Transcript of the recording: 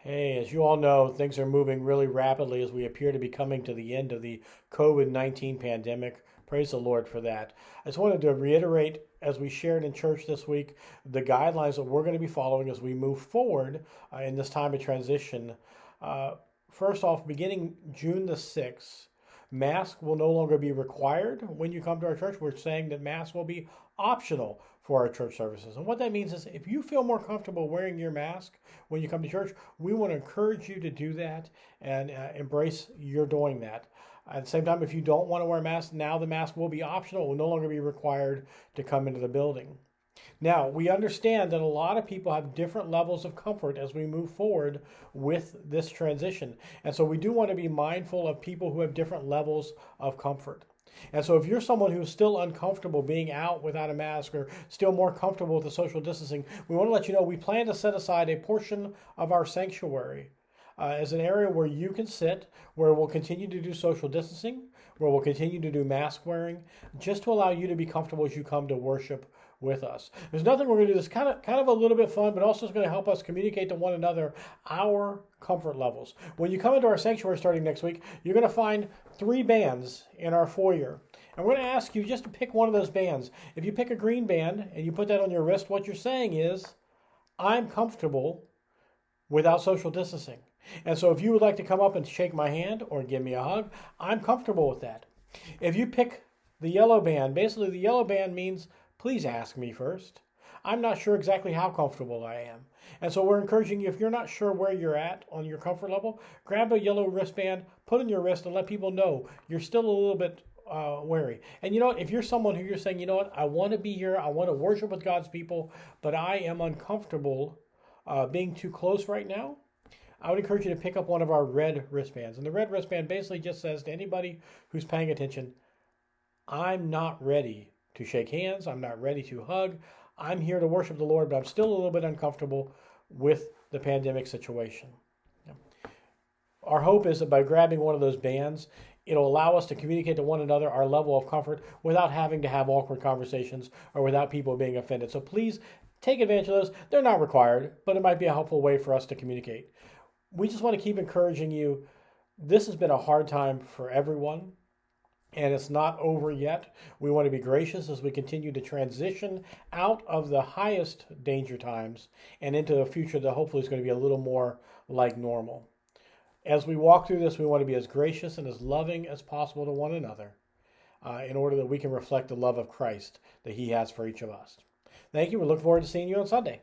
Hey, as you all know, things are moving really rapidly as we appear to be coming to the end of the COVID-19 pandemic. Praise the Lord for that. I just wanted to reiterate, as we shared in church this week, the guidelines that we're going to be following as we move forward in this time of transition. Uh, First off, beginning June the 6th, mask will no longer be required when you come to our church. We're saying that masks will be optional for our church services. And what that means is if you feel more comfortable wearing your mask when you come to church, we want to encourage you to do that and embrace your doing that. At the same time, if you don't want to wear a mask, now the mask will be optional. It will no longer be required to come into the building. Now, we understand that a lot of people have different levels of comfort as we move forward with this transition. And so we do want to be mindful of people who have different levels of comfort. And so if you're someone who's still uncomfortable being out without a mask or still more comfortable with the social distancing, we want to let you know we plan to set aside a portion of our sanctuary as an area where you can sit, where we'll continue to do social distancing, where we'll continue to do mask wearing, just to allow you to be comfortable as you come to worship with us. There's nothing we're going to do that's kind of a little bit fun, but also is going to help us communicate to one another our comfort levels. When you come into our sanctuary starting next week, you're going to find 3 bands in our foyer. And we're going to ask you just to pick one of those bands. If you pick a green band and you put that on your wrist, what you're saying is, I'm comfortable without social distancing. And so if you would like to come up and shake my hand or give me a hug, I'm comfortable with that. If you pick the yellow band, basically the yellow band means, please ask me first. I'm not sure exactly how comfortable I am. And so we're encouraging you, if you're not sure where you're at on your comfort level, grab a yellow wristband, put it on your wrist, and let people know you're still a little bit wary. And you know what? If you're someone who you're saying, you know what, I want to be here, I want to worship with God's people, but I am uncomfortable being too close right now, I would encourage you to pick up one of our red wristbands. And the red wristband basically just says to anybody who's paying attention, I'm not ready to shake hands. I'm not ready to hug. I'm here to worship the Lord, but I'm still a little bit uncomfortable with the pandemic situation. Our hope is that by grabbing one of those bands, it'll allow us to communicate to one another our level of comfort without having to have awkward conversations or without people being offended. So please take advantage of those. They're not required, but it might be a helpful way for us to communicate. We just want to keep encouraging you. This has been a hard time for everyone, and it's not over yet. We want to be gracious as we continue to transition out of the highest danger times and into a future that hopefully is going to be a little more like normal. As we walk through this, we want to be as gracious and as loving as possible to one another in order that we can reflect the love of Christ that he has for each of us. Thank you. We look forward to seeing you on Sunday.